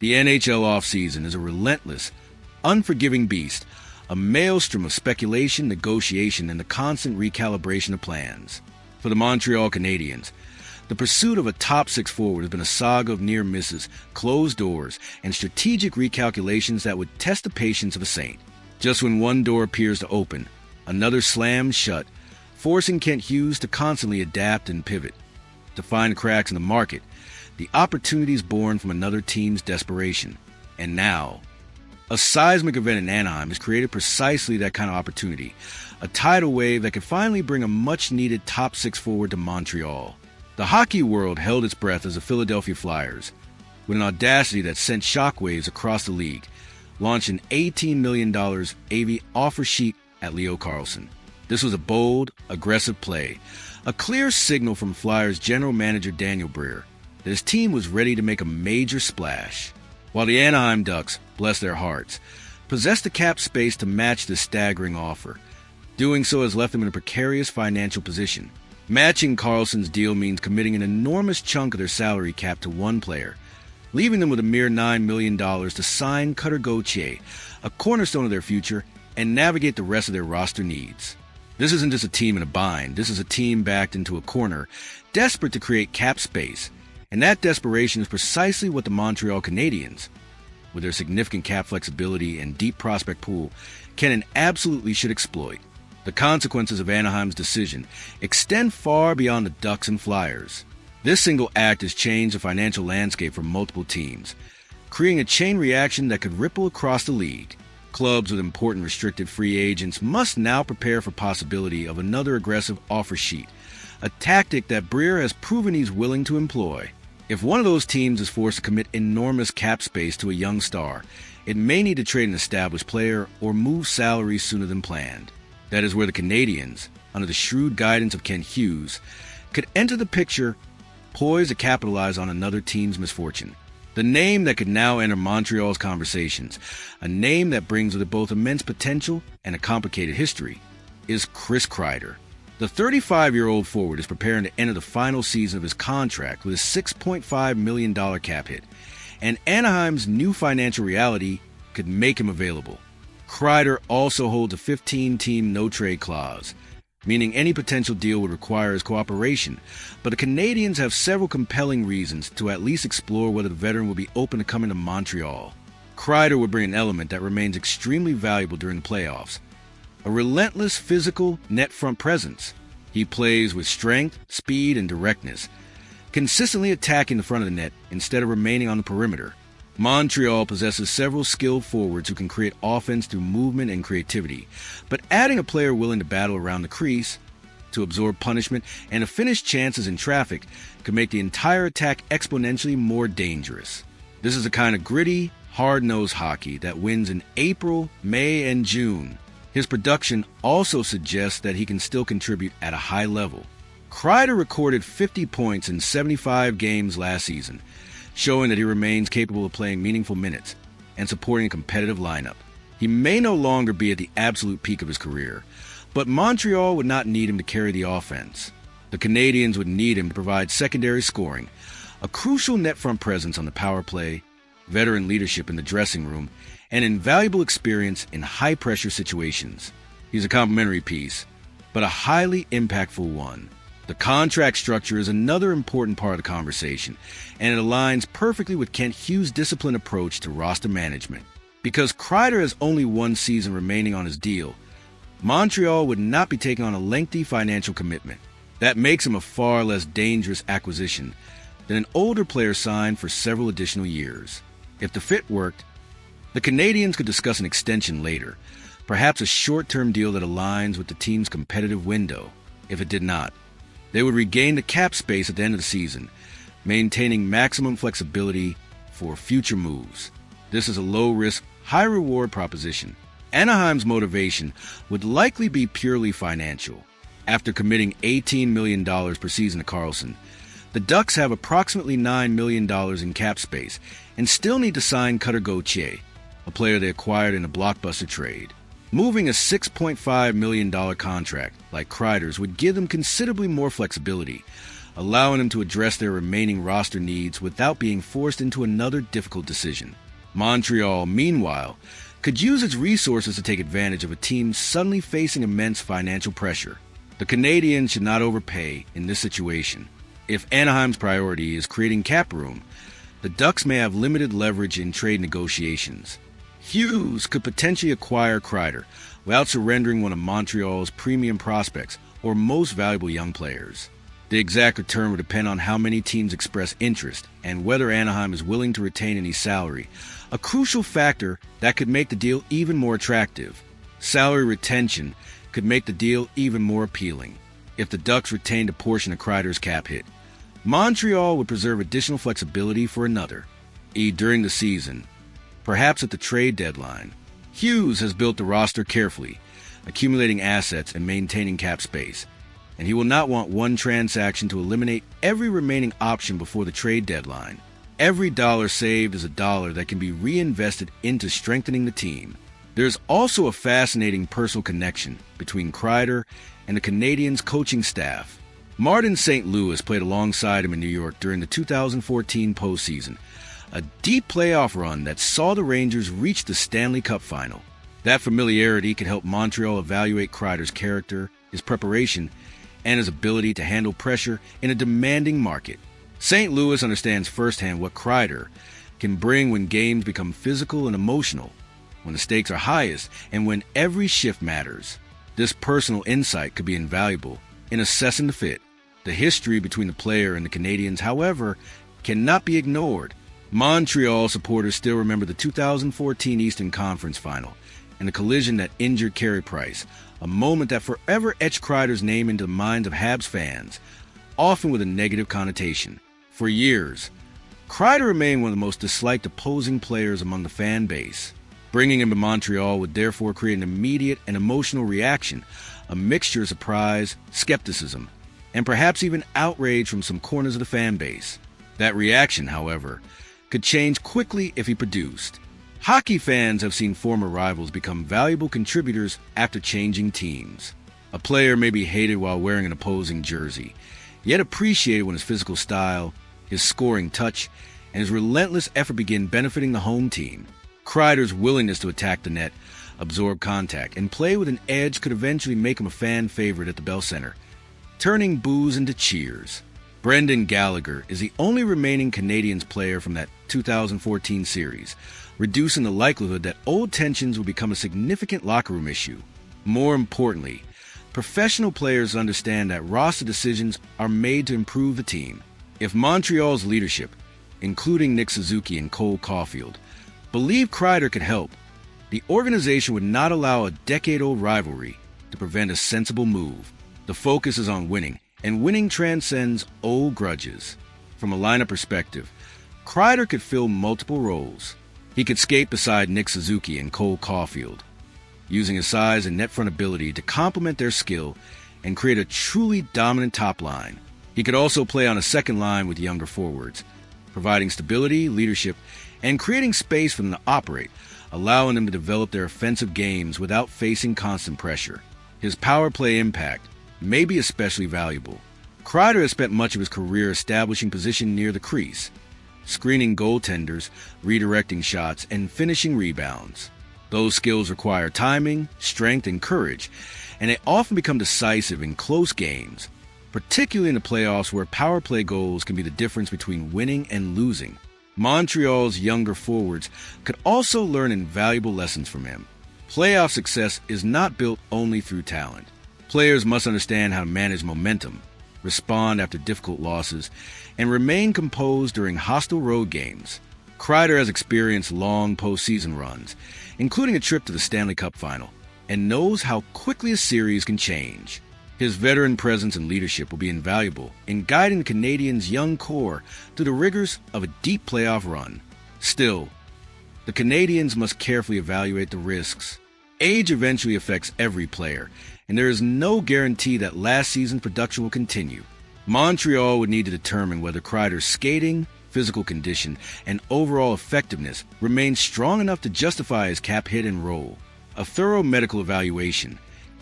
The NHL offseason is a relentless, unforgiving beast, a maelstrom of speculation, negotiation, and the constant recalibration of plans. For the Montreal Canadiens, the pursuit of a top six forward has been a saga of near misses, closed doors, and strategic recalculations that would test the patience of a saint. Just when one door appears to open, another slams shut, forcing Kent Hughes to constantly adapt and pivot. To find cracks in the market, the opportunities born from another team's desperation. And now, a seismic event in Anaheim has created precisely that kind of opportunity, a tidal wave that could finally bring a much-needed top six forward to Montreal. The hockey world held its breath as the Philadelphia Flyers, with an audacity that sent shockwaves across the league, launched an $18 million AV offer sheet at Leo Carlsson. This was a bold, aggressive play, a clear signal from Flyers general manager Daniel Briere that his team was ready to make a major splash. While the Anaheim Ducks, bless their hearts, possessed the cap space to match this staggering offer. Doing so has left them in a precarious financial position. Matching Carlson's deal means committing an enormous chunk of their salary cap to one player, leaving them with a mere $9 million to sign Cutter Gauthier, a cornerstone of their future, and navigate the rest of their roster needs. This isn't just a team in a bind. This is a team backed into a corner, desperate to create cap space. And that desperation is precisely what the Montreal Canadiens, with their significant cap flexibility and deep prospect pool, can and absolutely should exploit. The consequences of Anaheim's decision extend far beyond the Ducks and Flyers. This single act has changed the financial landscape for multiple teams, creating a chain reaction that could ripple across the league. Clubs with important restricted free agents must now prepare for possibility of another aggressive offer sheet, a tactic that Briere has proven he's willing to employ. If one of those teams is forced to commit enormous cap space to a young star, it may need to trade an established player or move salaries sooner than planned. That is where the Canadiens, under the shrewd guidance of Kent Hughes, could enter the picture, poised to capitalize on another team's misfortune. The name that could now enter Montreal's conversations, a name that brings with it both immense potential and a complicated history, is Chris Kreider. The 35-year-old forward is preparing to enter the final season of his contract with a $6.5 million cap hit, and Anaheim's new financial reality could make him available. Kreider also holds a 15-team no-trade clause, meaning any potential deal would require his cooperation, but the Canadiens have several compelling reasons to at least explore whether the veteran would be open to coming to Montreal. Kreider would bring an element that remains extremely valuable during the playoffs, a relentless physical net front presence. He plays with strength, speed, and directness, consistently attacking the front of the net instead of remaining on the perimeter. Montreal possesses several skilled forwards who can create offense through movement and creativity, but adding a player willing to battle around the crease, to absorb punishment, and to finish chances in traffic can make the entire attack exponentially more dangerous. This is a kind of gritty, hard-nosed hockey that wins in April, May, and June. His production also suggests that he can still contribute at a high level. Kreider recorded 50 points in 75 games last season, showing that he remains capable of playing meaningful minutes and supporting a competitive lineup. He may no longer be at the absolute peak of his career, but Montreal would not need him to carry the offense. The Canadiens would need him to provide secondary scoring, a crucial net front presence on the power play, veteran leadership in the dressing room, and invaluable experience in high-pressure situations. He's a complementary piece, but a highly impactful one. The contract structure is another important part of the conversation, and it aligns perfectly with Kent Hughes' disciplined approach to roster management. Because Kreider has only one season remaining on his deal, Montreal would not be taking on a lengthy financial commitment. That makes him a far less dangerous acquisition than an older player signed for several additional years. If the fit worked, the Canadiens could discuss an extension later, perhaps a short-term deal that aligns with the team's competitive window. If it did not, they would regain the cap space at the end of the season, maintaining maximum flexibility for future moves. This is a low-risk, high-reward proposition. Anaheim's motivation would likely be purely financial. After committing $18 million per season to Carlsson, the Ducks have approximately $9 million in cap space and still need to sign Cutter Gauthier, a player they acquired in a blockbuster trade. Moving a $6.5 million contract like Kreider's would give them considerably more flexibility, allowing him to address their remaining roster needs without being forced into another difficult decision. Montreal, meanwhile, could use its resources to take advantage of a team suddenly facing immense financial pressure. The Canadiens should not overpay in this situation. If Anaheim's priority is creating cap room, the Ducks may have limited leverage in trade negotiations. Hughes could potentially acquire Kreider without surrendering one of Montreal's premium prospects or most valuable young players. The exact return would depend on how many teams express interest and whether Anaheim is willing to retain any salary, a crucial factor that could make the deal even more attractive. Salary retention could make the deal even more appealing. If the Ducks retained a portion of Kreider's cap hit, Montreal would preserve additional flexibility for another, during the season, perhaps at the trade deadline. Hughes has built the roster carefully, accumulating assets and maintaining cap space, and he will not want one transaction to eliminate every remaining option before the trade deadline. Every dollar saved is a dollar that can be reinvested into strengthening the team. There's also a fascinating personal connection between Kreider and the Canadiens' coaching staff. Martin St. Louis played alongside him in New York during the 2014 postseason, a deep playoff run that saw the Rangers reach the Stanley Cup final. That familiarity could help Montreal evaluate Kreider's character, his preparation, and his ability to handle pressure in a demanding market. St. Louis understands firsthand what Kreider can bring when games become physical and emotional, when the stakes are highest, and when every shift matters. This personal insight could be invaluable in assessing the fit. The history between the player and the Canadiens, however, cannot be ignored. Montreal supporters still remember the 2014 Eastern Conference Final and the collision that injured Carey Price, a moment that forever etched Kreider's name into the minds of Habs fans, often with a negative connotation. For years, Kreider remained one of the most disliked opposing players among the fan base. Bringing him to Montreal would therefore create an immediate and emotional reaction, a mixture of surprise, skepticism, and perhaps even outrage from some corners of the fan base. That reaction, however, could change quickly if he produced. Hockey fans have seen former rivals become valuable contributors after changing teams. A player may be hated while wearing an opposing jersey, yet appreciated when his physical style, his scoring touch, and his relentless effort begin benefiting the home team. Kreider's willingness to attack the net, absorb contact, and play with an edge could eventually make him a fan favorite at the Bell Center, turning boos into cheers. Brendan Gallagher is the only remaining Canadiens player from that 2014 series, reducing the likelihood that old tensions will become a significant locker room issue. More importantly, professional players understand that roster decisions are made to improve the team. If Montreal's leadership, including Nick Suzuki and Cole Caulfield, believe Kreider could help, the organization would not allow a decade-old rivalry to prevent a sensible move. The focus is on winning, and winning transcends old grudges. From a lineup perspective, Kreider could fill multiple roles. He could skate beside Nick Suzuki and Cole Caulfield, using his size and net front ability to complement their skill and create a truly dominant top line. He could also play on a second line with younger forwards, providing stability, leadership, and creating space for them to operate, allowing them to develop their offensive games without facing constant pressure. His power play impact may be especially valuable. Kreider has spent much of his career establishing position near the crease, screening goaltenders, redirecting shots, and finishing rebounds. Those skills require timing, strength, and courage, and they often become decisive in close games, particularly in the playoffs where power play goals can be the difference between winning and losing. Montreal's younger forwards could also learn invaluable lessons from him. Playoff success is not built only through talent. Players must understand how to manage momentum, respond after difficult losses, and remain composed during hostile road games. Kreider has experienced long postseason runs, including a trip to the Stanley Cup final, and knows how quickly a series can change. His veteran presence and leadership will be invaluable in guiding the Canadiens' young core through the rigors of a deep playoff run. Still, the Canadiens must carefully evaluate the risks. Age eventually affects every player, and there is no guarantee that last season's production will continue. Montreal would need to determine whether Kreider's skating, physical condition, and overall effectiveness remain strong enough to justify his cap hit and role. A thorough medical evaluation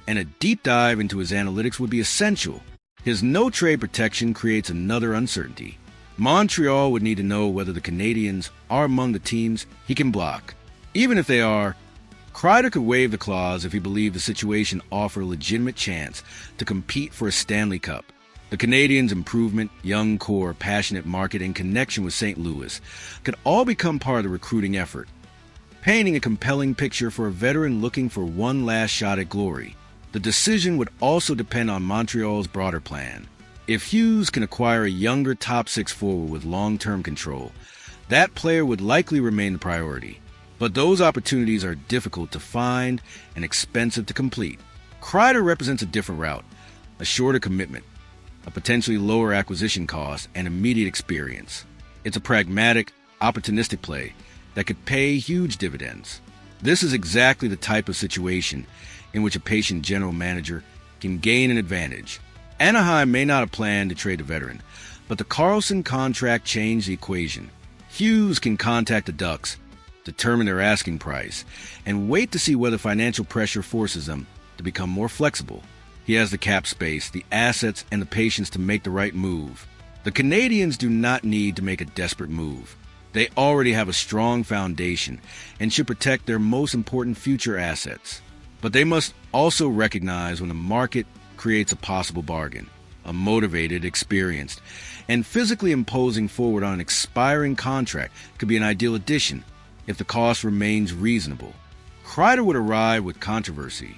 and a deep dive into his analytics would be essential. His no-trade protection creates another uncertainty. Montreal would need to know whether the Canadiens are among the teams he can block. Even if they are, Kreider could waive the clause if he believed the situation offered a legitimate chance to compete for a Stanley Cup. The Canadiens' improvement, young core, passionate market, and connection with St. Louis could all become part of the recruiting effort, painting a compelling picture for a veteran looking for one last shot at glory. The decision would also depend on Montreal's broader plan. If Hughes can acquire a younger top-six forward with long-term control, that player would likely remain the priority. But those opportunities are difficult to find and expensive to complete. Kreider represents a different route, a shorter commitment, a potentially lower acquisition cost, and immediate experience. It's a pragmatic, opportunistic play that could pay huge dividends. This is exactly the type of situation in which a patient general manager can gain an advantage. Anaheim may not have planned to trade a veteran, but the Karlsson contract changed the equation. Hughes can contact the Ducks, determine their asking price, and wait to see whether financial pressure forces them to become more flexible. He has the cap space, the assets, and the patience to make the right move. The Canadiens do not need to make a desperate move. They already have a strong foundation and should protect their most important future assets. But they must also recognize when the market creates a possible bargain. A motivated, experienced, and physically imposing forward on an expiring contract could be an ideal addition if the cost remains reasonable. Kreider would arrive with controversy.